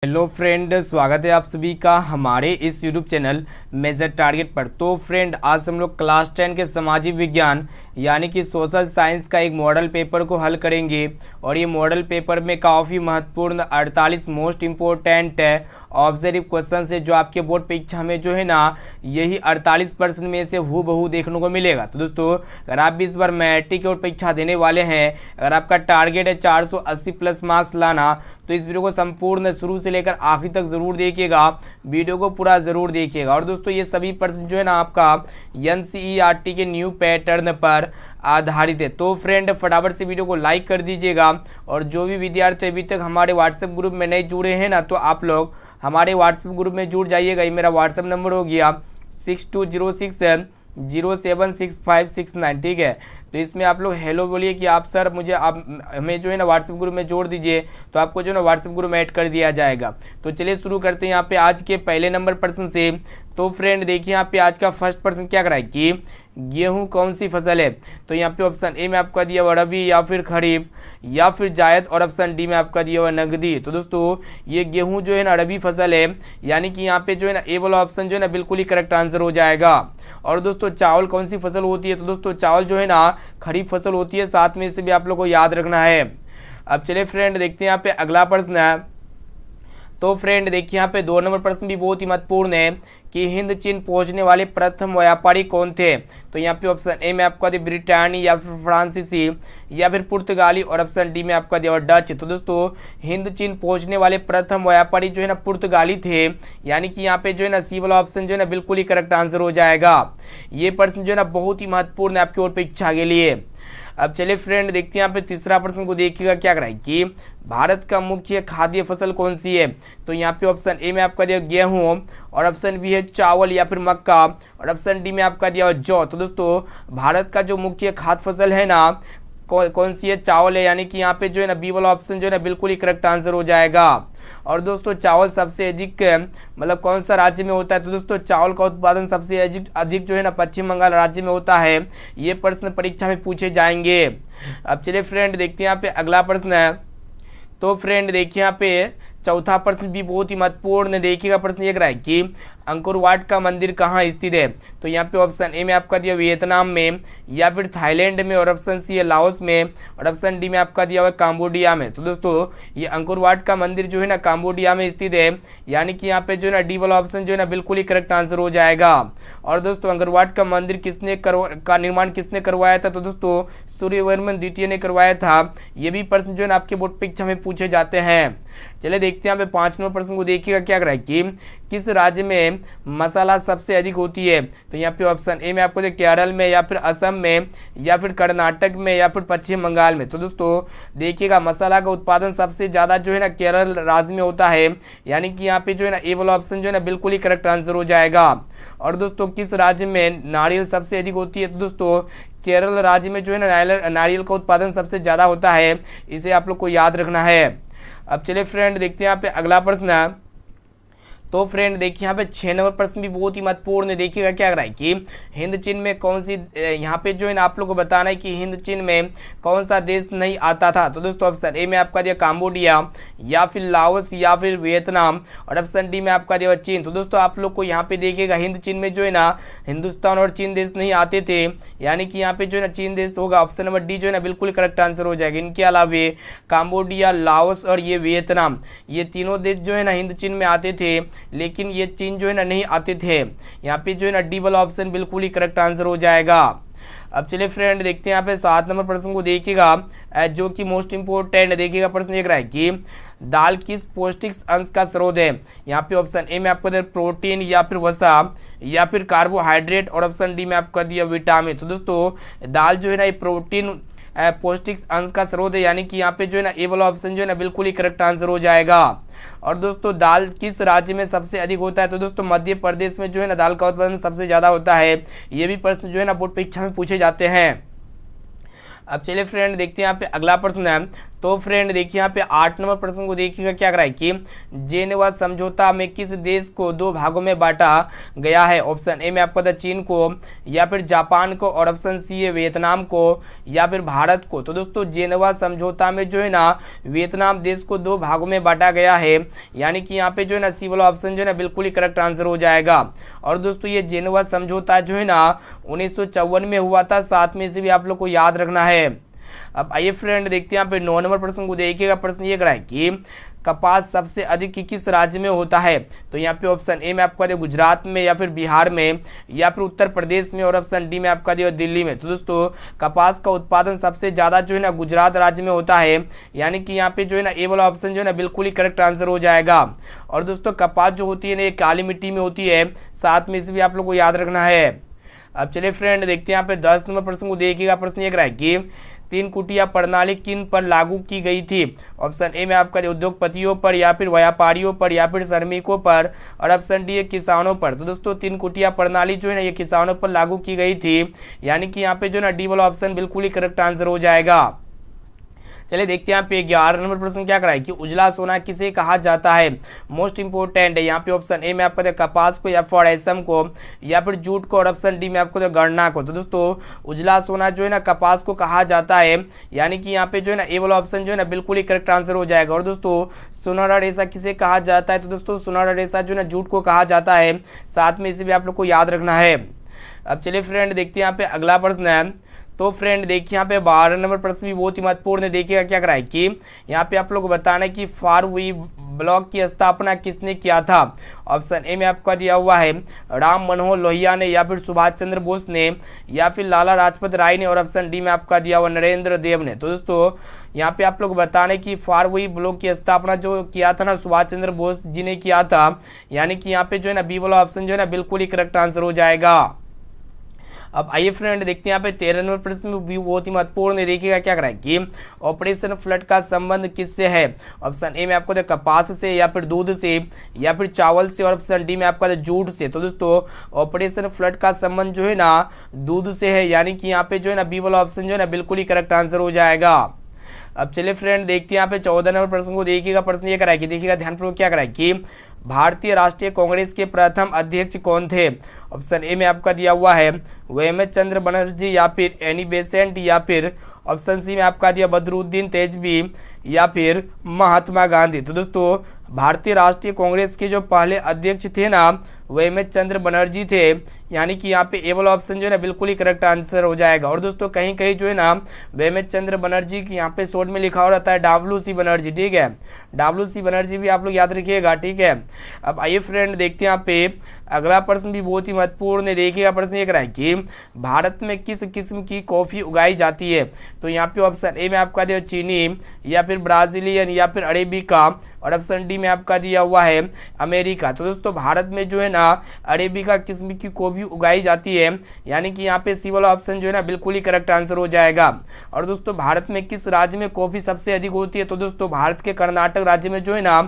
Hello friend, स्वागत है आप सभी का हमारे इस यूट्यूब चैनल मेजर टारगेट पर। तो फ्रेंड, आज हम लोग क्लास 10 के सामाजिक विज्ञान यानी कि सोशल साइंस का एक मॉडल पेपर को हल करेंगे। और ये मॉडल पेपर में काफ़ी महत्वपूर्ण 48 मोस्ट इम्पोर्टेंट ऑब्जर्व क्वेश्चन है जो आपके बोर्ड परीक्षा में जो है ना यही 48% में से हूबहू देखने को मिलेगा। तो दोस्तों, अगर आप भी इस बार मैट्रिक और परीक्षा देने वाले हैं, अगर आपका टारगेट है 480 प्लस मार्क्स लाना, तो इस वीडियो को संपूर्ण शुरू से लेकर आखिरी तक जरूर देखिएगा, वीडियो को पूरा जरूर देखिएगा। और दोस्तों, ये सभी प्रश्न जो है ना आपका एनसीईआरटी के न्यू पैटर्न पर आधारित है। तो फ्रेंड, फटाफट से वीडियो को लाइक कर दीजिएगा। और जो भी विद्यार्थी अभी तक हमारे व्हाट्सएप ग्रुप में नहीं जुड़े हैं ना, तो आप लोग हमारे व्हाट्सएप ग्रुप में जुड़ जाइएगा। ये मेरा व्हाट्सएप नंबर हो गया 6206076569, ठीक है। तो इसमें आप लोग हेलो बोलिए कि आप सर मुझे आप हमें जो है ना व्हाट्सएप ग्रुप में जोड़ दीजिए, तो आपको जो है ना व्हाट्सएप ग्रुप में ऐड कर दिया जाएगा। तो चलिए शुरू करते हैं यहाँ पे आज के पहले नंबर प्रश्न से। तो फ्रेंड देखिए, यहाँ पे आज का फर्स्ट प्रश्न क्या कराए कि गेहूं कौन सी फसल है। तो यहाँ पे ऑप्शन ए में आपका दिया हुआ रबी या फिर खरीफ या फिर जायद, और ऑप्शन डी में आपका दिया हुआ नगदी। तो दोस्तों, ये गेहूं जो है ना रबी फसल है, यानी कि यहाँ पे जो है ना ए वाला ऑप्शन जो है ना बिल्कुल ही करेक्ट आंसर हो जाएगा। और दोस्तों, चावल कौन सी फसल होती है। तो दोस्तों, चावल जो है ना खरीफ फसल होती है, साथ में इसे भी आप लोग को याद रखना है। अब चलिए फ्रेंड देखते हैं यहाँ पे अगला प्रश्न है। तो फ्रेंड देखिए, यहाँ पे 2 नंबर प्रश्न भी बहुत ही महत्वपूर्ण है कि हिंद चीन पहुंचने वाले प्रथम व्यापारी कौन थे। तो यहाँ पे ऑप्शन ए में आपका दिया ब्रिटानी या फिर फ्रांसीसी या फिर पुर्तगाली, और ऑप्शन डी में आपका दिया डच। तो दोस्तों, हिंद चीन पहुंचने वाले प्रथम व्यापारी जो है ना पुर्तगाली थे, यानी कि यहाँ पे जो है ना सी वाला ऑप्शन जो है ना बिल्कुल ही करेक्ट आंसर हो जाएगा। ये प्रश्न जो है ना बहुत ही महत्वपूर्ण है आपकी ओर परीक्षा के लिए। अब चलिए फ्रेंड देखते हैं यहाँ पे तीसरा प्रश्न को देखिएगा क्या कराए कि भारत का मुख्य खाद्य फसल कौन सी है। तो यहाँ पे ऑप्शन ए में आपका दिया गेहूं, और ऑप्शन बी है चावल या फिर मक्का, और ऑप्शन डी में आपका दिया जौ। तो दोस्तों, भारत का जो मुख्य खाद्य फसल है ना कौन सी है, चावल है, यानी कि यहाँ पे जो है ना बी वाला ऑप्शन जो है ना बिल्कुल ही करेक्ट आंसर हो जाएगा। और दोस्तों, चावल सबसे अधिक मतलब कौन सा राज्य में होता है। तो दोस्तों, चावल का उत्पादन सबसे अधिक जो है ना पश्चिम बंगाल राज्य में होता है। ये प्रश्न परीक्षा में पूछे जाएंगे। अब चलिए फ्रेंड देखते हैं यहाँ पे अगला प्रश्न है। तो फ्रेंड देखिए, यहाँ पे चौथा प्रश्न भी बहुत ही महत्वपूर्ण है। देखिएगा प्रश्न ये है कि अंकोर वाट का मंदिर कहाँ स्थित है। तो यहाँ पे ऑप्शन ए में आपका दिया वियतनाम में या फिर थाईलैंड में, और ऑप्शन सी है लाओस में, और ऑप्शन डी में आपका दिया हुआ काम्बोडिया में। तो दोस्तों, ये अंकोर वाट का मंदिर जो है ना काम्बोडिया में स्थित है, यानी कि यहाँ पे जो है ना डी वाला ऑप्शन जो है ना बिल्कुल ही करेक्ट आंसर हो जाएगा। और दोस्तों, अंकोर वाट का मंदिर का निर्माण किसने करवाया था। तो दोस्तों, सूर्यवर्मन द्वितीय ने करवाया था। ये भी प्रश्न जो है ना आपके बोर्ड परीक्षा में पूछे जाते हैं। चलिए देखते हैं यहाँ पे 5 नंबर प्रश्न को देखिएगा क्या कराए कि किस राज्य में मसाला सबसे अधिक होती है। तो यहाँ पे ऑप्शन ए में आपको केरल में या फिर असम में या फिर कर्नाटक में या फिर पश्चिम बंगाल में। तो दोस्तों देखिएगा, मसाला का उत्पादन सबसे ज़्यादा जो है ना केरल राज्य में होता है, यानी कि यहाँ पे जो है ना ए वाला ऑप्शन जो है ना बिल्कुल ही करेक्ट आंसर हो जाएगा। और दोस्तों, किस राज्य में नारियल सबसे अधिक होती है। तो दोस्तों, केरल राज्य में जो है ना नारियल का उत्पादन सबसे ज़्यादा होता है, इसे आप लोग को याद रखना है। अब चलिए फ्रेंड देखते हैं यहाँ पे अगला प्रश्न है। तो फ्रेंड देखिए, यहाँ पे 6 नंबर प्रश्न भी बहुत ही महत्वपूर्ण है। देखिएगा क्या रहा है कि हिंद चीन में कौन सी, यहाँ पे जो है ना आप लोग को बताना है कि हिंद चीन में कौन सा देश नहीं आता था। तो दोस्तों, ऑप्शन ए में आपका दिया काम्बोडिया या फिर लाओस या फिर वियतनाम, और ऑप्शन डी में आपका दिया चीन। तो दोस्तों, आप लोग को यहाँ पे देखिएगा हिंद चीन में जो है ना हिंदुस्तान और चीन देश नहीं आते थे, यानी कि यहाँ पे जो है ना चीन देश होगा। ऑप्शन नंबर डी जो है ना बिल्कुल करेक्ट आंसर हो जाएगा। इनके अलावा काम्बोडिया, लाओस और ये वियतनाम, ये तीनों देश जो है ना हिंद चीन में आते थे, लेकिन ये चीन जो है ना नहीं आते थे। यहाँ पे जो है ना डी वाला ऑप्शन बिल्कुल ही करेक्ट आंसर हो जाएगा। अब चलिए फ्रेंड देखते हैं यहाँ पे 7 नंबर प्रश्न को देखिएगा जो कि मोस्ट इंपोर्टेंट। देखिएगा प्रश्न एक रहा है कि दाल किस पौष्टिक अंश का स्रोत है। यहाँ पे ऑप्शन ए में आपको दिया प्रोटीन या फिर वसा या फिर कार्बोहाइड्रेट, और ऑप्शन डी में आपका दिया विटामिन। तो दोस्तों, दाल जो है ना ये प्रोटीन पौष्टिक अंश का स्रोत है, यानी कि यहाँ पे जो है ना ए वाला ऑप्शन जो है ना बिल्कुल ही करेक्ट आंसर हो जाएगा। और दोस्तों, दाल किस राज्य में सबसे अधिक होता है। तो दोस्तों, मध्य प्रदेश में जो है ना दाल का उत्पादन सबसे ज़्यादा होता है। ये भी प्रश्न जो है ना बोर्ड परीक्षा में पूछे जाते हैं। अब चलिए फ्रेंड देखते हैं यहाँ पे अगला प्रश्न है। तो फ्रेंड देखिए यहाँ पे 8 नंबर प्रश्न को देखिएगा क्या करा है कि जेनेवा समझौता में किस देश को 2 भागों में बांटा गया है। ऑप्शन ए में आपको था चीन को, या फिर जापान को, और ऑप्शन सी है वियतनाम को, या फिर भारत को। तो दोस्तों जेनेवा समझौता में जो है ना वियतनाम देश को 2 भागों में बांटा गया है, यानी कि यहाँ पे जो है ना सी वाला ऑप्शन जो है ना बिल्कुल ही करेक्ट आंसर हो जाएगा। और दोस्तों ये जेनेवा समझौता जो है ना 1954 में हुआ था, साथ में इसे भी आप लोग को याद रखना है। अब आइए फ्रेंड देखते हैं यहाँ पे 9 नंबर प्रश्न को देखिएगा। प्रश्न ये करा है कि कपास सबसे अधिक किस राज्य में होता है। तो यहाँ पे ऑप्शन ए में आपका दिया गुजरात में, या फिर बिहार में, या फिर उत्तर प्रदेश में, और ऑप्शन डी में आपका दिया दिल्ली में। तो दोस्तों कपास का उत्पादन सबसे ज़्यादा जो है ना गुजरात राज्य में होता है, यानी कि यहाँ पे जो है ना ए वाला ऑप्शन जो है ना बिल्कुल ही करेक्ट आंसर हो जाएगा। और दोस्तों कपास जो होती है ना ये काली मिट्टी में होती है, साथ में इसे भी आप लोग को याद रखना है। अब चलिए फ्रेंड देखते हैं यहाँ पे 10 नंबर प्रश्न को देखिएगा। प्रश्न ये करा है कि 3 कुटिया प्रणाली किन पर लागू की गई थी। ऑप्शन ए में आपका उद्योगपतियों पर, या फिर व्यापारियों पर, या फिर श्रमिकों पर, और ऑप्शन डी है किसानों पर। तो दोस्तों 3 कुटिया प्रणाली जो है ना ये किसानों पर लागू की गई थी, यानी कि यहाँ पे जो है ना डी वाला ऑप्शन बिल्कुल ही करेक्ट आंसर हो जाएगा। चलिए देखते हैं यहाँ पे 11 नंबर प्रश्न क्या कराए कि उजला सोना किसे कहा जाता है। मोस्ट इंपोर्टेंट है यहाँ पे ऑप्शन ए में आपको दे कपास को, या फिर रेशम को, या फिर जूट को, और ऑप्शन डी में आपको दे गन्ना को। तो दोस्तों उजला सोना जो है ना कपास को कहा जाता है, यानी कि यहाँ पे जो है ना ए वाला ऑप्शन जो है ना बिल्कुल ही करेक्ट आंसर हो जाएगा। और दोस्तों सुनहरा रेशा किसे कहा जाता है। तो दोस्तों सुनहरा रेशा जो है ना जूट को कहा जाता है, साथ में इसे भी आप लोग को याद रखना है। अब चलिए फ्रेंड देखते हैं यहाँ पे अगला प्रश्न है। तो फ्रेंड देखिए यहाँ पे 12 नंबर प्रश्न भी बहुत ही महत्वपूर्ण है। देखिएगा क्या कराए कि यहाँ पे आप लोग को बताना है कि फारवी ब्लॉक की स्थापना किसने किया था। ऑप्शन ए में आपका दिया हुआ है राम मनोहर लोहिया ने, या फिर सुभाष चंद्र बोस ने, या फिर लाला लाजपत राय ने, और ऑप्शन डी में आपका दिया हुआ नरेंद्र देव ने। तो दोस्तों यहाँ पे आप लोग बताने की फारवी ब्लॉक की स्थापना जो किया था ना सुभाष चंद्र बोस जी ने किया था, यानी कि यहाँ पे जो है ना बी वाला ऑप्शन जो है ना बिल्कुल ही करेक्ट आंसर हो जाएगा। अब आइए फ्रेंड देखते हैं यहाँ पे 13 नंबर प्रश्न भी बहुत ही महत्वपूर्ण है। देखिएगा क्या करा है कि ऑपरेशन फ्लड का संबंध किससे है। ऑप्शन ए में आपको दे कपास से, या फिर दूध से, या फिर चावल से, और ऑप्शन डी में आपका दे जूट से। तो दोस्तों ऑपरेशन फ्लड का संबंध जो है ना दूध से है, यानी कि यहाँ पे जो है ना बी वाला ऑप्शन जो है ना बिल्कुल ही करेक्ट आंसर हो जाएगा। अब चलिए फ्रेंड देखते हैं यहाँ पे 14 नंबर प्रश्न को देखिएगा। प्रश्न ये करा है कि देखिएगा ध्यानपूर्वक क्या करा है कि भारतीय राष्ट्रीय कांग्रेस के प्रथम अध्यक्ष कौन थे। ऑप्शन ए में आपका दिया हुआ है वेमच चंद्र बनर्जी, या फिर एनी बेसेंट, या फिर ऑप्शन सी में आपका दिया बदरुद्दीन तेजवी, या फिर महात्मा गांधी। तो दोस्तों भारतीय राष्ट्रीय कांग्रेस के जो पहले अध्यक्ष थे ना वेमच चंद्र बनर्जी थे, यानी कि यहाँ पे ए वाला ऑप्शन जो है ना बिल्कुल ही करेक्ट आंसर हो जाएगा। और दोस्तों कहीं कहीं जो है ना वेमच चंद्र बनर्जी की यहाँ पे शॉर्ट में लिखा हो रहता है WC बनर्जी, ठीक है, WC बनर्जी भी आप लोग याद रखिएगा, ठीक है। अब आइए फ्रेंड देखते हैं यहाँ पे अगला प्रश्न भी बहुत ही महत्वपूर्ण है। देखिएगा प्रश्न ये करा है कि भारत में किस किस्म की कॉफ़ी उगाई जाती है। तो यहाँ पे ऑप्शन ए में आपका दिया चीनी, या फिर ब्राज़ीलियन, या फिर अरेबिका, और ऑप्शन डी में आपका दिया हुआ है अमेरिका। तो दोस्तों भारत में जो है ना अरेबिका किस्म की कॉफ़ी उगाई जाती है, यानी कि यहाँ पे सी वाला ऑप्शन जो है ना बिल्कुल ही करेक्ट आंसर हो जाएगा। और दोस्तों भारत में किस राज्य में कॉफ़ी सबसे अधिक होती है। तो दोस्तों भारत के कर्नाटक राज्य में जो है ना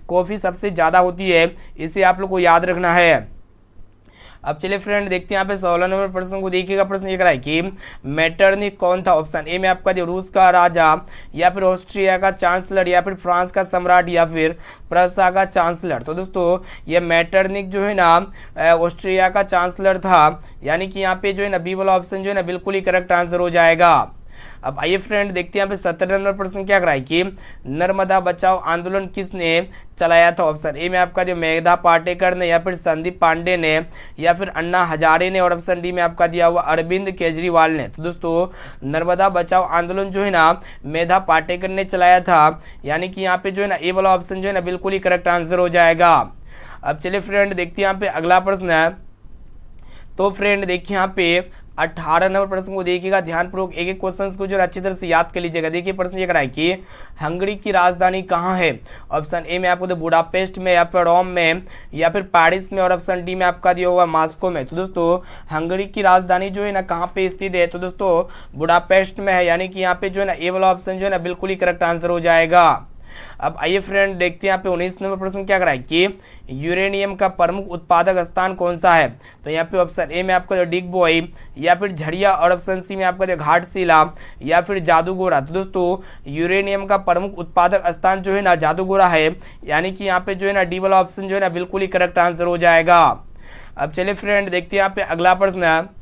कॉफ़ी सबसे ज़्यादा होती है, इसे आप लोग को याद रखना है। अब चलिए फ्रेंड देखते हैं यहाँ पे 16 नंबर प्रश्न को देखिएगा। प्रश्न ये करा है कि मेटरनिक कौन था। ऑप्शन ए में आपका रूस का राजा, या फिर ऑस्ट्रिया का चांसलर, या फिर फ्रांस का सम्राट, या फिर प्रसा का चांसलर। तो दोस्तों ये मेटरनिक जो है ना ऑस्ट्रिया का चांसलर था, यानी कि यहाँ पे जो है ना बी वाला ऑप्शन जो है ना बिल्कुल ही करेक्ट आंसर हो जाएगा। अब आइए फ्रेंड देखते हैं यहाँ पे 17 नंबर प्रश्न क्या कराए कि नर्मदा बचाओ आंदोलन किसने चलाया था। ऑप्शन ए में आपका जो मेघा पाटेकर ने, या फिर संदीप पांडे ने, या फिर अन्ना हजारे ने, और ऑप्शन डी में आपका दिया हुआ अरविंद केजरीवाल ने। तो दोस्तों नर्मदा बचाओ आंदोलन जो है ना मेधा पाटेकर ने चलाया था, यानी कि यहाँ पे जो है ना ए वाला ऑप्शन जो है ना बिल्कुल ही करेक्ट आंसर हो जाएगा। अब चलिए फ्रेंड देखते हैं यहाँ पे अगला प्रश्न है। तो फ्रेंड देखिए यहाँ पे 18 नंबर प्रश्न को देखिएगा ध्यानपूर्वक, एक एक क्वेश्चन को जो अच्छी तरह से याद कर लीजिएगा। देखिए प्रश्न ये करा है कि हंगरी की राजधानी कहाँ है। ऑप्शन ए में आपको बुडापेस्ट में, या फिर रोम में, या फिर पेरिस में, और ऑप्शन डी में आपका दिया हुआ मॉस्को में। तो दोस्तों हंगरी की राजधानी जो है ना कहाँ पे स्थित है। तो दोस्तों बुडापेस्ट में है, यानी कि यहाँ पे जो है ना ए वाला ऑप्शन जो है ना बिल्कुल ही करेक्ट आंसर हो जाएगा। अब आइए फ्रेंड देखते हैं यहाँ पे 19 नंबर प्रश्न क्या कराए कि यूरेनियम का प्रमुख उत्पादक स्थान कौन सा है। तो यहाँ पे ऑप्शन ए में आपका डिगबोई, या फिर झरिया, और ऑप्शन सी में आपका घाटशिला, या फिर जादूगोरा। तो दोस्तों यूरेनियम का प्रमुख उत्पादक स्थान जो है ना जादूगोरा है, यानी कि यहाँ पे जो है ना डी वाला ऑप्शन जो है ना बिल्कुल ही करेक्ट आंसर हो जाएगा। अब चलिए फ्रेंड देखते हैं यहाँ पे अगला प्रश्न है।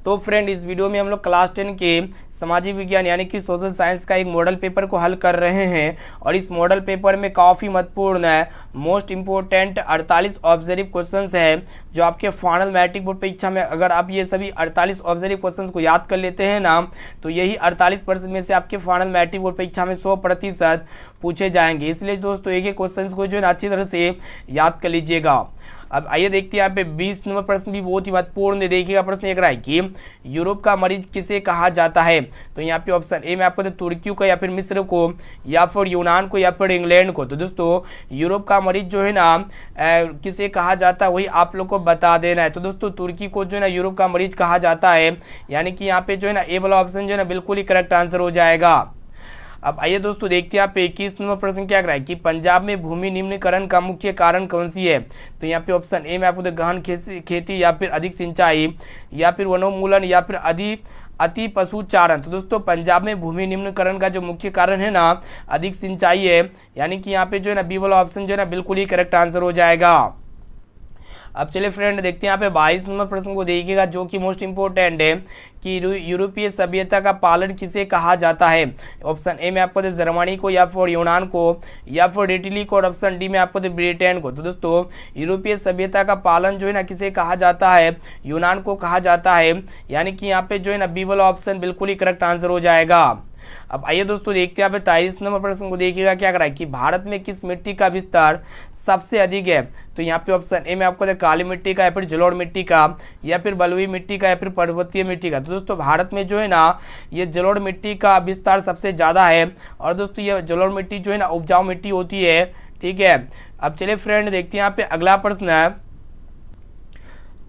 तो फ्रेंड इस वीडियो में हम लोग क्लास 10 के सामाजिक विज्ञान यानी कि सोशल साइंस का एक मॉडल पेपर को हल कर रहे हैं, और इस मॉडल पेपर में काफ़ी महत्वपूर्ण है, मोस्ट इम्पोर्टेंट 48 ऑब्जर्व क्वेश्चंस है, जो आपके फाइनल मैट्रिक बोर्ड परीक्षा में अगर आप ये सभी 48 ऑब्जर्व क्वेश्चंस को याद कर लेते हैं ना, तो यही 48% में से आपके फाइनल मैट्रिक बोर्ड परीक्षा में 100% पूछे जाएंगे। इसलिए दोस्तों एक एक क्वेश्चन को जो है अच्छी तरह से याद कर लीजिएगा। अब आइए देखते हैं यहाँ पे 20 नंबर प्रश्न भी बहुत ही महत्वपूर्ण है। देखिएगा प्रश्न एक रहा है कि यूरोप का मरीज किसे कहा जाता है। तो यहाँ पे ऑप्शन ए में आपको तुर्की को, या फिर मिस्र को, या फिर यूनान को, या फिर इंग्लैंड को। तो दोस्तों यूरोप का मरीज जो है ना किसे कहा जाता है वही आप लोग को बता देना है। तो दोस्तों तुर्की को जो है ना यूरोप का मरीज कहा जाता है, यानी कि यहाँ पे जो है ना ए वाला ऑप्शन जो है ना बिल्कुल ही करेक्ट आंसर हो जाएगा। अब आइए दोस्तों देखते हैं यहाँ पे 21 नंबर प्रश्न क्या कराए कि पंजाब में भूमि निम्नीकरण का मुख्य कारण कौन सी है। तो यहाँ पे ऑप्शन ए में आपको गहन खेती, या फिर अधिक सिंचाई, या फिर वनोन्मूलन, या फिर अति पशुचारण। तो दोस्तों पंजाब में भूमि निम्नीकरण का जो मुख्य कारण है ना अधिक सिंचाई है, यानी कि यहाँ पे जो है ना बी वाला ऑप्शन जो है ना बिल्कुल ही करेक्ट आंसर हो जाएगा। अब चलिए फ्रेंड देखते हैं यहाँ पे 22 नंबर प्रश्न को देखिएगा, जो कि मोस्ट इंपोर्टेंट है कि यूरोपीय सभ्यता का पालन किसे कहा जाता है। ऑप्शन ए में आपको जर्मनी को, या फिर यूनान को, या फिर इटली को, और ऑप्शन डी में आपको ब्रिटेन को। तो दोस्तों यूरोपीय सभ्यता का पालन जो है ना किसे कहा जाता है, यूनान को कहा जाता है, यानी कि यहाँ पे जो है ना बी वाला ऑप्शन बिल्कुल ही करेक्ट आंसर हो जाएगा। अब आइए दोस्तों देखते हैं यहाँ पे 23 नंबर प्रश्न को देखिएगा क्या कराए कि भारत में किस मिट्टी का विस्तार सबसे अधिक है। तो यहाँ पे ऑप्शन ए में आपको काली मिट्टी का, या फिर जलोढ़ मिट्टी का, या फिर बलुई मिट्टी का, या फिर पर्वतीय मिट्टी का। तो दोस्तों भारत में जो है ना ये जलोढ़ मिट्टी का विस्तार सबसे ज़्यादा है, और दोस्तों ये जलोढ़ मिट्टी जो है ना उपजाऊ मिट्टी होती है, ठीक है। अब चलिए फ्रेंड देखते हैं यहाँ पे अगला प्रश्न है।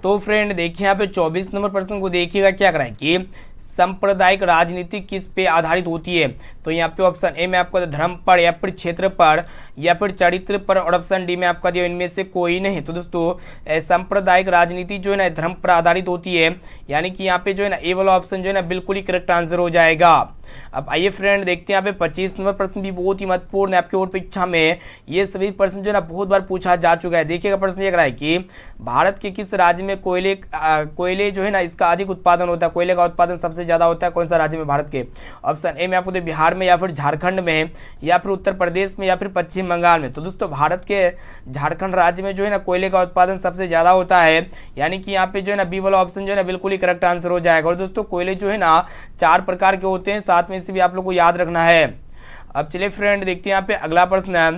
तो फ्रेंड देखिए यहाँ पे 24 नंबर प्रश्न को देखिएगा क्या कराए कि सांप्रदायिक राजनीति किस पे आधारित होती है। तो यहाँ पे ऑप्शन ए में आपको धर्म पर, या फिर क्षेत्र पर, या फिर चरित्र पर, और ऑप्शन डी में आपका दिया इनमें से कोई नहीं। तो दोस्तों सांप्रदायिक राजनीति जो है ना धर्म पर आधारित होती है, यानी कि यहाँ पे जो है ना ए वाला ऑप्शन जो है ना बिल्कुल ही करेक्ट आंसर हो जाएगा। अब आइए फ्रेंड देखते हैं यहाँ पे 25 नंबर प्रश्न भी बहुत ही महत्वपूर्ण है आपके बोर्ड परीक्षा में, ये सभी प्रश्न जो है ना बहुत बार पूछा जा चुका है। देखिएगा प्रश्न ये रहा है कि भारत के किस राज्य में कोयले जो है ना इसका अधिक उत्पादन होता है, कोयले का उत्पादन सबसे ज़्यादा होता है कौन सा राज्य में भारत के। ऑप्शन ए में आपको बिहार में, या फिर झारखंड में, या फिर उत्तर प्रदेश में, या फिर पश्चिम बंगाल में। तो दोस्तों भारत के झारखंड राज्य में जो है ना कोयले का उत्पादन सबसे ज़्यादा होता है, यानी कि यहाँ पे जो है ना बी वाला ऑप्शन जो है ना बिल्कुल ही करेक्ट आंसर हो जाएगा। और दोस्तों कोयले जो है ना 4 प्रकार के होते हैं, 7 में से भी आप लोग को याद रखना है। अब चलिए फ्रेंड देखते हैं यहाँ पे अगला प्रश्न है।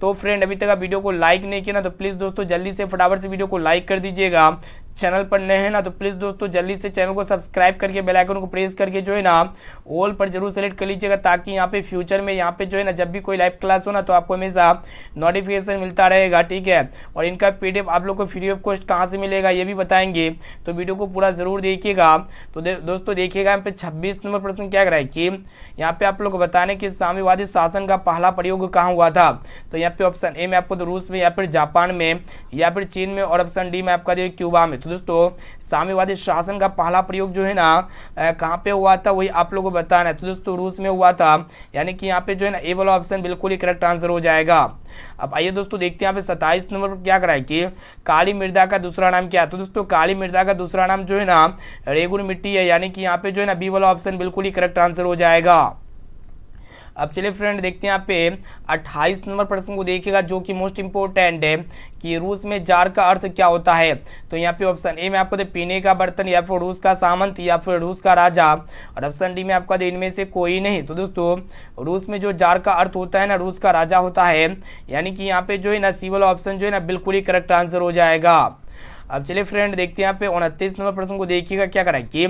तो फ्रेंड अभी तक आप वीडियो को लाइक नहीं किया ना, तो प्लीज़ दोस्तों जल्दी से फटाफट से वीडियो को लाइक कर दीजिएगा। चैनल पर नए हैं ना तो प्लीज़ दोस्तों जल्दी से चैनल को सब्सक्राइब करके बेल आइकन को प्रेस करके जो है ना ऑल पर जरूर सेलेक्ट कर लीजिएगा, ताकि यहाँ पे फ्यूचर में यहाँ पे जो है ना जब भी कोई लाइव क्लास हो ना तो आपको हमेशा नोटिफिकेशन मिलता रहेगा, ठीक है। और इनका PDF आप लोग को फ्री ऑफ कॉस्ट कहाँ से मिलेगा ये भी बताएंगे, तो वीडियो को पूरा ज़रूर देखिएगा। तो दोस्तों देखिएगा यहाँ पे 26 नंबर प्रश्न क्या कराए कि यहाँ पे आप लोग को बताने कि साम्यवादी शासन का पहला प्रयोग कहाँ हुआ था। तो यहाँ पे ऑप्शन ए में आपको रूस में, या फिर जापान में, या फिर चीन में, और ऑप्शन डी में आपका क्यूबा में। तो दोस्तों साम्यवादी शासन का पहला प्रयोग जो है ना कहाँ पे हुआ था वही आप लोगों को बताना है। तो दोस्तों रूस में हुआ था, यानी कि यहाँ पे जो है ना ए वाला ऑप्शन बिल्कुल ही करेक्ट आंसर हो जाएगा। अब आइए दोस्तों देखते हैं यहाँ पे 27 नंबर पर क्या कराए कि काली मृदा का दूसरा नाम क्या है। तो दोस्तों काली मृदा का दूसरा नाम जो है ना रेगुन मिट्टी है, यानी कि यहाँ पे जो है ना बी वाला ऑप्शन बिल्कुल ही करेक्ट आंसर हो जाएगा। अब चलिए फ्रेंड देखते हैं यहाँ पे 28 नंबर प्रश्न को देखिएगा, जो कि मोस्ट इंपोर्टेंट है कि रूस में जार का अर्थ क्या होता है। तो यहाँ पे ऑप्शन ए में आपको पीने का बर्तन, या फिर रूस का सामंत, या फिर रूस का राजा, और ऑप्शन डी में आपका इनमें से कोई नहीं। तो दोस्तों रूस में जो जार का अर्थ होता है ना रूस का राजा होता है, यानी कि यहाँ पे जो है ना सी वाला ऑप्शन जो है ना बिल्कुल ही करेक्ट आंसर हो जाएगा। अब चलिए फ्रेंड देखते हैं यहाँ पे 29 नंबर प्रश्न को देखिएगा क्या करा है कि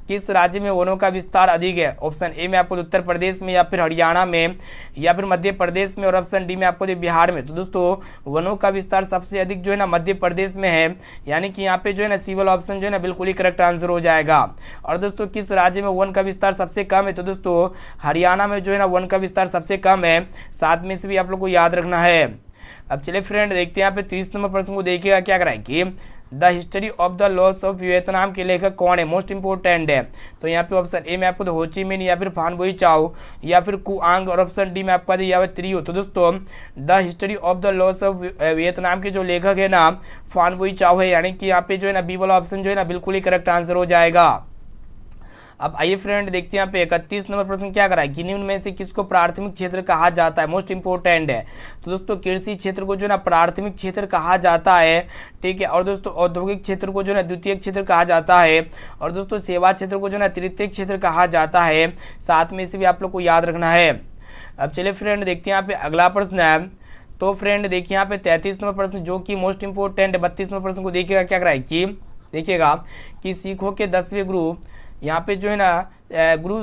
किस राज्य में वनों का विस्तार अधिक है। ऑप्शन ए में आपको उत्तर प्रदेश में, या फिर हरियाणा में, या फिर मध्य प्रदेश में, और ऑप्शन डी में आपको बिहार में। तो दोस्तों वनों का विस्तार सबसे अधिक जो है ना मध्य प्रदेश में है, यानी कि यहाँ पे जो है ना सी वाला ऑप्शन जो है ना बिल्कुल ही करेक्ट आंसर हो जाएगा। और दोस्तों किस राज्य में वन का विस्तार सबसे कम है, तो दोस्तों हरियाणा में जो है ना वन का विस्तार सबसे कम है। साथ में से भी आप लोग को याद रखना है। अब चलिए फ्रेंड देखते हैं यहाँ पे 30 नंबर प्रश्न को देखिएगा क्या करा है कि the history of the loss of Vietnam के लेखक कौन है, मोस्ट इंपोर्टेंट है। तो यहाँ पे ऑप्शन ए में आपको हो ची मिन, या फिर फान बोई चाओ, या फिर कुआंग, और ऑप्शन डी में आपका या फिर त्रियो। तो दोस्तों the history of the loss of Vietnam के जो लेखक है ना फान बोई चाओ है, यानी कि यहाँ पे जो है ना बी वाला ऑप्शन जो है ना बिल्कुल ही करेक्ट आंसर हो जाएगा। अब आइए फ्रेंड देखते हैं यहाँ पे 31 नंबर प्रश्न क्या करा है कि निम्न में से किसको प्राथमिक क्षेत्र कहा जाता है, मोस्ट इंपोर्टेंट है। तो दोस्तों कृषि क्षेत्र को जो ना प्राथमिक क्षेत्र कहा जाता है, ठीक है। और दोस्तों औद्योगिक क्षेत्र को जो ना द्वितीय क्षेत्र कहा जाता है, और दोस्तों सेवा क्षेत्र को जो ना तृतीय क्षेत्र कहा जाता है। साथ में इसे भी आप लोग को याद रखना है। अब चलिए फ्रेंड देखते हैं यहाँ पे अगला प्रश्न है। तो फ्रेंड देखिए यहाँ पे 33 नंबर प्रश्न जो कि मोस्ट इंपोर्टेंट है। 32 नंबर प्रश्न को देखिएगा क्या करा है कि देखिएगा कि सिखों के 10वें गुरु यहाँ पे जो है ना गुरु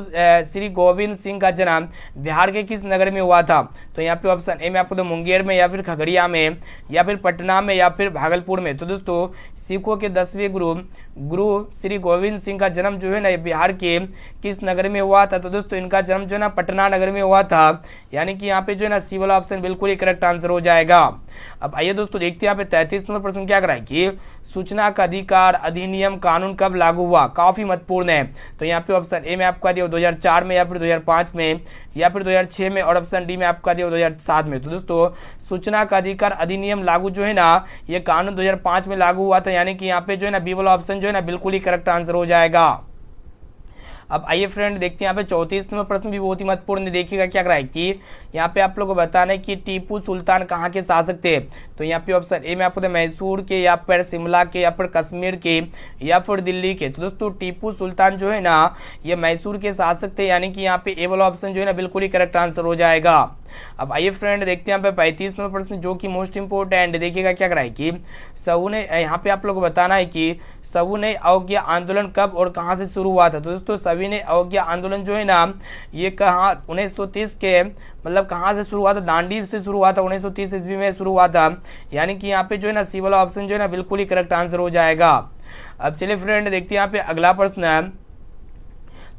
श्री गोविंद सिंह का जन्म बिहार के किस नगर में हुआ था। तो यहाँ पे ऑप्शन ए में आपको तो मुंगेर में, या फिर खगड़िया में, या फिर पटना में, या फिर भागलपुर में। तो दोस्तों सिखों के 10वें गुरु श्री गोविंद सिंह का जन्म जो है ना बिहार के किस नगर में हुआ था। तो दोस्तों इनका जन्म जो है ना पटना नगर में हुआ था, यानी कि यहाँ पे जो है ना सी वाला ऑप्शन बिल्कुल ही करेक्ट आंसर हो जाएगा। अब आइए दोस्तों देखते हैं यहाँ पे 33 नंबर प्रश्न क्या करा है कि सूचना का अधिकार अधिनियम कानून कब लागू हुआ, काफी महत्वपूर्ण है। तो यहाँ पे ऑप्शन ए में आपका दिया 2004 में, या फिर 2005 में, या फिर 2006 में, और ऑप्शन डी में आपका दिया 2007 में। तो दोस्तों सूचना का अधिकार अधिनियम लागू जो है ना ये कानून 2005 में लागू हुआ था, यानी कि यहाँ पे जो है ना बी वाला ऑप्शन जो है ना बिल्कुल ही करेक्ट आंसर हो जाएगा। अब आइए फ्रेंड देखते हैं यहाँ पे 34 नंबर प्रश्न भी बहुत ही महत्वपूर्ण है। देखिएगा क्या करा है कि यहाँ पे आप लोगों को बताना है कि टीपू सुल्तान कहाँ के शासक थे। तो यहाँ पे ऑप्शन ए में आपको मैसूर के, या फिर शिमला के, या फिर कश्मीर के, या फिर दिल्ली के। तो दोस्तों टीपू सुल्तान जो है ना ये मैसूर के शासक थे, यानी कि यहाँ पे ए वाला ऑप्शन जो है ना बिल्कुल ही करेक्ट आंसर हो जाएगा। अब आइए फ्रेंड देखते हैं यहाँ पे 35 नंबर प्रश्न जो कि मोस्ट इंपोर्टेंट। देखिएगा क्या करा है कि सबू ने यहाँ पे आप लोग को बताना है कि सविनय अवज्ञा आंदोलन कब और कहाँ से शुरू हुआ था। तो दोस्तों सविनय अवज्ञा आंदोलन जो है ना ये कहाँ 1930 के मतलब कहाँ से शुरू हुआ था, दांडी से शुरू हुआ था, 1930 ईस्वी में शुरू हुआ था, यानी कि यहाँ पे जो है ना सी वाला ऑप्शन जो है ना बिल्कुल ही करेक्ट आंसर हो जाएगा। अब चलिए फ्रेंड देखते हैं यहाँ पे अगला प्रश्न है।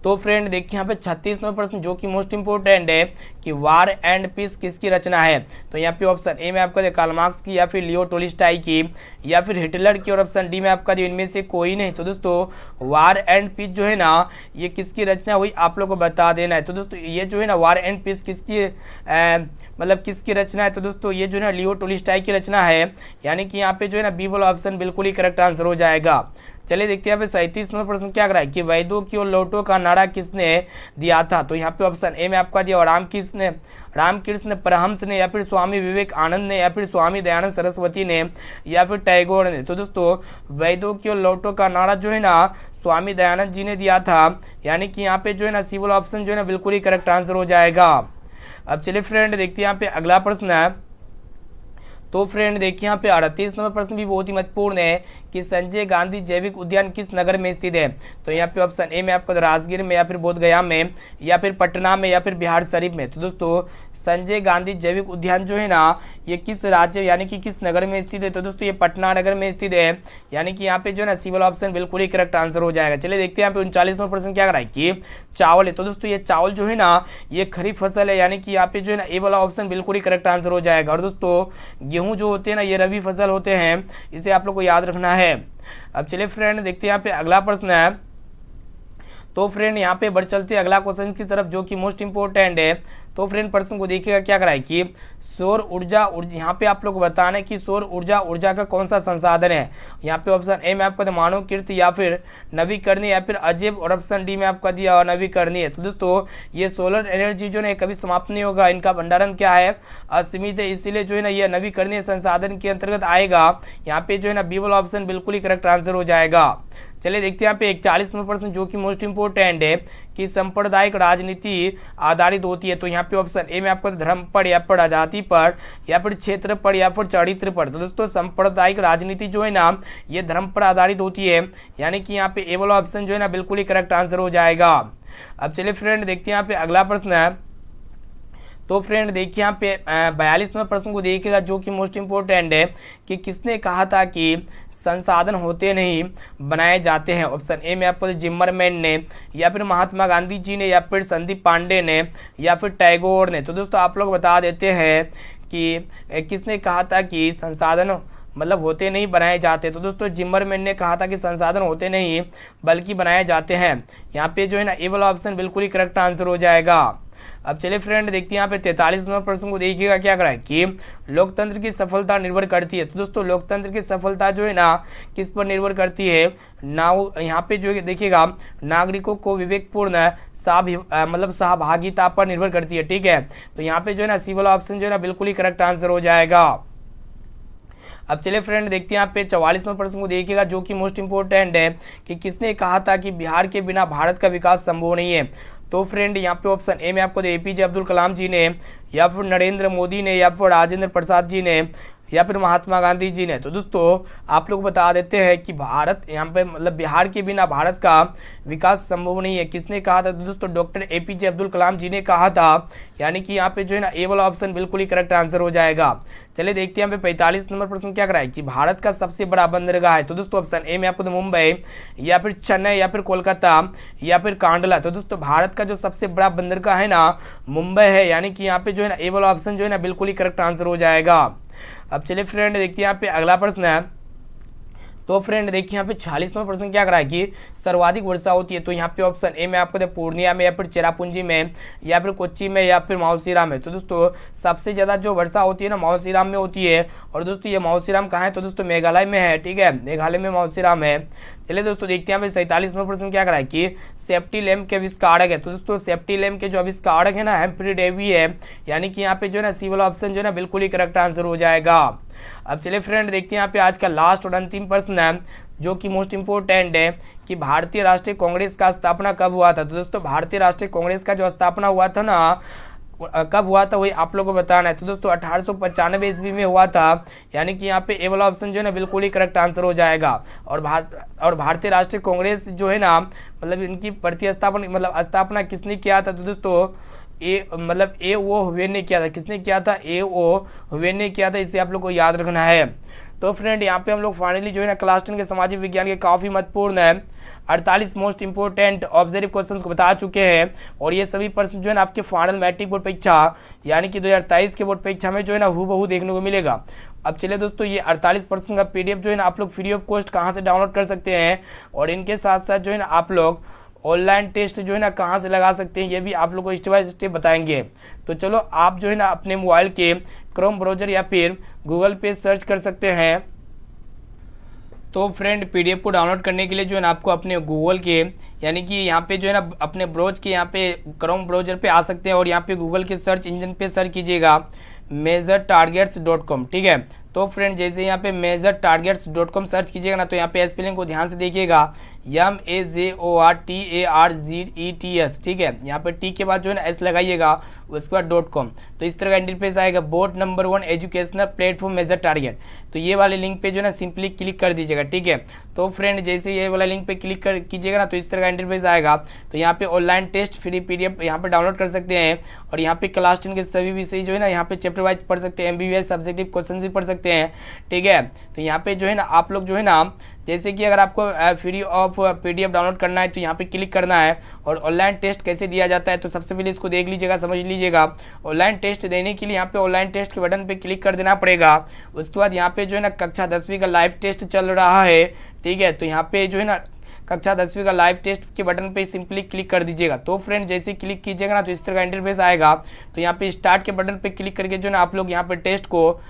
तो फ्रेंड देखिए यहाँ पे 36 नंबर प्रश्न जो कि मोस्ट इंपोर्टेंट है कि वार एंड पीस किसकी रचना है। तो यहाँ पे ऑप्शन ए में आपका कार्ल मार्क्स की, या फिर लियो टोल्स्टॉय की, या फिर हिटलर की, और ऑप्शन डी में आपका इनमें से कोई नहीं। तो दोस्तों वार एंड पीस जो है ना ये किसकी रचना हुई आप लोग को बता देना है। तो दोस्तों ये जो है ना वार एंड पीस किसकी मतलब किसकी रचना है। तो दोस्तों ये जो है ना लियो टोल्स्टॉय की रचना है, यानी कि यहाँ पे जो है ना बी वाला ऑप्शन बिल्कुल ही करेक्ट आंसर हो जाएगा। चलिए देखते हैं यहाँ पे 37 नंबर प्रश्न क्या करा है कि वैदों की ओर लौटो का नारा किसने दिया था। तो यहाँ पे ऑप्शन ए में आपका दिया रामकृष्ण परमहंस ने, या फिर स्वामी विवेकानंद ने, या फिर स्वामी दयानंद सरस्वती ने, या फिर टैगोर ने। तो दोस्तों वैदों की ओर लौटो का नारा जो है ना स्वामी दयानंद जी ने दिया था, यानी कि यहाँ पे जो है ना सी वाला ऑप्शन जो है ना बिल्कुल ही करेक्ट आंसर हो जाएगा। अब चलिए फ्रेंड देखते हैं यहाँ पे अगला प्रश्न है। तो फ्रेंड देखिए यहाँ पे 38 नंबर प्रश्न भी बहुत ही महत्वपूर्ण है कि संजय गांधी जैविक उद्यान किस नगर में स्थित है। तो यहाँ पे ऑप्शन ए में आपको राजगीर में, या फिर बोधगया में, या फिर पटना में, या फिर बिहार शरीफ में। तो दोस्तों संजय गांधी जैविक उद्यान जो है ना ये किस राज्य यानी कि किस नगर में स्थित है। तो दोस्तों ये पटना नगर में स्थित है, यानी कि यहाँ पे जो है ना सी वाला ऑप्शन बिल्कुल ही करेक्ट आंसर हो जाएगा। चलिए देखते हैं यहाँ पे 39 नंबर प्रश्न क्या करा है कि चावल है। तो दोस्तों ये चावल जो है ना ये खरीफ फसल है, यानी कि यहाँ पे जो है ना ए वाला ऑप्शन बिल्कुल ही करेक्ट आंसर हो जाएगा। और दोस्तों गेहूं जो होते हैं ना ये रबी फसल होते हैं, इसे आप लोग को याद रखना है। अब चलिए फ्रेंड देखते हैं यहाँ पे अगला प्रश्न है। तो फ्रेंड यहाँ पे बढ़ चलते अगला क्वेश्चन की तरफ जो कि मोस्ट इंपोर्टेंट है। तो फ्रेंड प्रश्न को देखिएगा क्या करा है कि सौर ऊर्जा यहाँ पे आप लोग को बताना है कि सौर ऊर्जा का कौन सा संसाधन है। यहाँ पे ऑप्शन ए में आपका मानवकृत, या फिर नवीकरणीय, या फिर अजैव, और ऑप्शन डी में आपका दिया नवीकरणीय। तो दोस्तों ये सोलर एनर्जी जो है कभी समाप्त नहीं होगा, इनका भंडारण क्या है असीमित है, इसीलिए जो है ना ये नवीकरणीय संसाधन के अंतर्गत आएगा। यहाँ पे जो है ना बी वाला ऑप्शन बिल्कुल ही करेक्ट आंसर हो जाएगा। चलिए देखते हैं यहाँ पे 41वां प्रश्न जो कि मोस्ट इंपोर्टेंट है कि सांप्रदायिक राजनीति आधारित होती है। तो यहाँ पे ऑप्शन ए में आपको धर्म पर या फिर जाति पर या फिर क्षेत्र पर या फिर चरित्र पर। तो दोस्तों सांप्रदायिक राजनीति जो है ना ये धर्म पर आधारित होती है, यानी कि यहाँ पे ए वाला ऑप्शन जो है ना बिल्कुल ही करेक्ट आंसर हो जाएगा। अब चलिए फ्रेंड देखते हैं यहाँ पे अगला प्रश्न है। तो फ्रेंड देखिए यहाँ पे 42वें प्रश्न को देखिएगा जो कि मोस्ट इंपोर्टेंट है कि किसने कहा था कि संसाधन होते नहीं बनाए जाते हैं। ऑप्शन ए में आपको जिम्मरमैन ने या फिर महात्मा गांधी जी ने या फिर संदीप पांडे ने या फिर टैगोर ने। तो दोस्तों आप लोग बता देते हैं कि किसने कहा था कि संसाधन मतलब होते नहीं बनाए जाते। तो दोस्तों जिम्मरमैन ने कहा था कि संसाधन होते नहीं बल्कि बनाए जाते हैं। यहाँ पे जो है ना ए वाला ऑप्शन बिल्कुल ही करेक्ट आंसर हो जाएगा। अब चलिए फ्रेंड देखते हैं यहाँ पे 43वें प्रश्न को देखिएगा क्या करा है कि लोकतंत्र की सफलता निर्भर करती है। तो दोस्तों लोकतंत्र की सफलता जो है ना किस पर निर्भर करती है ना, यहाँ पे जो देखिएगा नागरिकों को विवेकपूर्ण सहभागिता पर निर्भर करती है। ठीक है, तो यहाँ पे जो है ना सी वाला ऑप्शन जो है ना बिल्कुल ही करेक्ट आंसर हो जाएगा। अब चलिए फ्रेंड देखते हैं यहाँ पे 44वें प्रश्न को देखिएगा जो कि मोस्ट इंपोर्टेंट है कि किसने कहा था कि बिहार के बिना भारत का विकास संभव नहीं है। तो फ्रेंड यहाँ पे ऑप्शन ए में आपको एपीजे अब्दुल कलाम जी ने या फिर नरेंद्र मोदी ने या फिर राजेंद्र प्रसाद जी ने या फिर महात्मा गांधी जी ने। तो दोस्तों आप लोग बता देते हैं कि भारत यहाँ पे मतलब बिहार के बिना भारत का विकास संभव नहीं है। किसने कहा था? तो दोस्तों डॉक्टर एपीजे अब्दुल कलाम जी ने कहा था, यानी कि यहाँ पे जो है ना ए वाला ऑप्शन बिल्कुल ही करेक्ट आंसर हो जाएगा। चलिए देखते हैं यहाँ पे 45 नंबर प्रश्न क्या कराए कि भारत का सबसे बड़ा बंदरगाह है। तो दोस्तों ऑप्शन ए में आपको मुंबई या फिर चेन्नई या फिर कोलकाता या फिर कांडला। तो दोस्तों भारत का जो सबसे बड़ा बंदरगाह है ना मुंबई है, यानी कि यहाँ पे जो है ना ए वाला ऑप्शन जो है ना बिल्कुल ही करेक्ट आंसर हो जाएगा। अब चलिए फ्रेंड देखते हैं यहाँ पे अगला प्रश्न है। तो फ्रेंड देखिए यहाँ पे 46वां प्रश्न क्या करा है कि सर्वाधिक वर्षा होती है। तो यहाँ पे ऑप्शन ए में आपको पूर्णिया में या फिर चेरापूंजी में या फिर कोच्चि में या फिर माउसीराम में। तो दोस्तों सबसे ज़्यादा जो वर्षा होती है ना माउसीराम में होती है। और दोस्तों ये माउसीराम कहाँ है? तो दोस्तों मेघालय में है। ठीक है, मेघालय में माउसीराम है। चलिए दोस्तों देखते हैं यहाँ पे 47वां प्रश्न क्या करा है कि सेफ्टी लैम्प के आविष्कारक है। तो दोस्तों सेफ्टी लैम्प के जो आविष्कारक है ना हम्फ्री डेवी है, यानी कि यहाँ पे जो है ना सी वाला ऑप्शन जो है ना बिल्कुल ही करेक्ट आंसर हो जाएगा। अब चलिए फ्रेंड देखते हैं यहाँ पे आज का लास्ट और अंतिम प्रश्न है जो कि मोस्ट इंपोर्टेंट है कि भारतीय राष्ट्रीय कांग्रेस का स्थापना कब हुआ था। तो दोस्तों भारतीय राष्ट्रीय कांग्रेस का जो स्थापना हुआ था ना कब हुआ था वही आप लोगों को बताना है। तो दोस्तों 1895 ईस्वी में हुआ था, यानी कि यहाँ पे ए वाला ऑप्शन जो है ना बिल्कुल ही करेक्ट आंसर हो जाएगा। और भारतीय राष्ट्रीय कांग्रेस जो है ना मतलब इनकी प्रतिस्थापना मतलब स्थापना किसने किया था? तो दोस्तों ए ओ हुए ने किया था। किसने किया था? ए ओ हुए ने किया था। इसे आप लोग को याद रखना है। तो फ्रेंड यहाँ पे हम लोग फाइनली जो है ना क्लास 10 के सामाजिक विज्ञान के काफ़ी महत्वपूर्ण है 48 मोस्ट इंपोर्टेंट ऑब्जर्व क्वेश्चंस को बता चुके हैं। और ये सभी प्रश्न जो है ना आपके फाइनल मैट्रिक बोर्ड परीक्षा यानी कि 2023 के बोर्ड परीक्षा में जो है ना हूबहू देखने को मिलेगा। अब चलिए दोस्तों ये 48 प्रश्न का पीडीएफ जो है ना आप लोग फ्री ऑफ कॉस्ट कहाँ से डाउनलोड कर सकते हैं और इनके साथ साथ जो है ना आप लोग ऑनलाइन टेस्ट जो है ना कहाँ से लगा सकते हैं ये भी आप लोग को स्टेप बाय स्टेप बताएंगे। तो चलो आप जो है ना अपने मोबाइल के क्रोम ब्राउजर या फिर गूगल पे सर्च कर सकते हैं। तो फ्रेंड पीडीएफ को डाउनलोड करने के लिए जो है ना आपको अपने गूगल के यानी कि यहाँ पे जो है ना अपने ब्राउज के यहाँ पे क्रोम ब्राउजर पे आ सकते हैं और यहाँ पे गूगल के सर्च इंजन पे सर्च कीजिएगा measuretargets.com। ठीक है, तो फ्रेंड जैसे यहाँ पे measuretargets.com सर्च कीजिएगा ना तो यहाँ पे स्पेलिंग को ध्यान से देखिएगा MAZORTARGETS। ठीक है, यहाँ पे टी के बाद जो है ना एस लगाइएगा उसके बाद .com। तो इस तरह का इंटरफेस आएगा board number 1 educational platform major target. तो ये वाले लिंक पे जो है ना सिंपली क्लिक कर दीजिएगा। ठीक है, तो फ्रेंड जैसे ये वाला लिंक पे क्लिक कर कीजिएगा ना तो इस तरह का इंटरफेस आएगा। तो यहाँ पे ऑनलाइन टेस्ट फ्री पीडीएफ यहाँ पे डाउनलोड कर सकते हैं और यहाँ पे क्लास 10 के सभी विषय जो है ना यहाँ पे चैप्टर वाइज पढ़ सकते हैं, MBBS सब्जेक्टिव क्वेश्चन भी पढ़ सकते हैं। ठीक है, तो यहाँ पे जो है ना आप लोग जो है ना जैसे कि अगर आपको फ्री ऑफ पीडीएफ डाउनलोड करना है तो यहाँ पे क्लिक करना है और ऑनलाइन टेस्ट कैसे दिया जाता है तो सबसे पहले इसको देख लीजिएगा, समझ लीजिएगा। ऑनलाइन टेस्ट देने के लिए यहाँ पे ऑनलाइन टेस्ट के बटन पे क्लिक कर देना पड़ेगा। उसके बाद यहाँ पे जो है ना कक्षा 10वीं का लाइव टेस्ट चल रहा है। ठीक है, तो यहाँ पे जो है ना कक्षा 10वीं का लाइव टेस्ट के बटन पे सिंपली क्लिक कर दीजिएगा। तो फ्रेंड जैसे क्लिक कीजिएगा ना तो इस तरह का इंटरफेस आएगा। तो यहाँ पे स्टार्ट के बटन पे क्लिक करके जो है ना आप लोग यहाँ पे टेस्ट को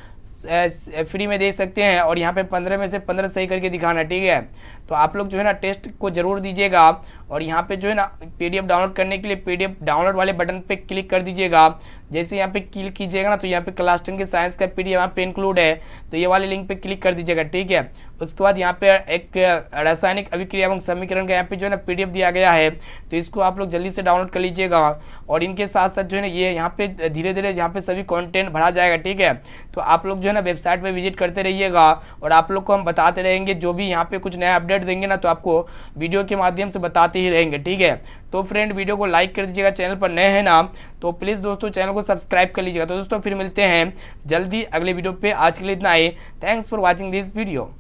फ्री में दे सकते हैं और यहाँ पे 15 में से 15 सही करके दिखाना, ठीक है। तो आप लोग जो है ना टेस्ट को जरूर दीजिएगा और यहाँ पे जो है ना पीडीएफ डाउनलोड करने के लिए पीडीएफ डाउनलोड वाले बटन पे क्लिक कर दीजिएगा। जैसे यहाँ पे क्लिक कीजिएगा ना तो यहाँ पे क्लास 10 के साइंस का पीडीएफ यहाँ पे इंक्लूड है, तो ये वाले लिंक पे क्लिक कर दीजिएगा, ठीक है। उसके बाद यहाँ पे एक रासायनिक अभिक्रिया एवं समीकरण का यहाँ पे जो है ना पीडीएफ दिया गया है, तो इसको आप लोग जल्दी से डाउनलोड कर लीजिएगा। और इनके साथ साथ जो है ना ये यहाँ पे धीरे धीरे यहाँ पे सभी कंटेंट भरा जाएगा, ठीक है। तो आप लोग जो है ना वेबसाइट पे विजिट करते रहिएगा और आप लोग को हम बताते रहेंगे, जो भी यहाँ पे कुछ नया अपडेट देंगे ना तो आपको वीडियो के माध्यम से बताते ही रहेंगे, ठीक है। तो फ्रेंड वीडियो को लाइक कर दीजिएगा, चैनल पर नए हैं ना तो प्लीज़ दोस्तों चैनल को सब्सक्राइब कर लीजिएगा। तो दोस्तों फिर मिलते हैं जल्दी अगले वीडियो पे, आज के लिए इतना ही। Thanks for watching this video.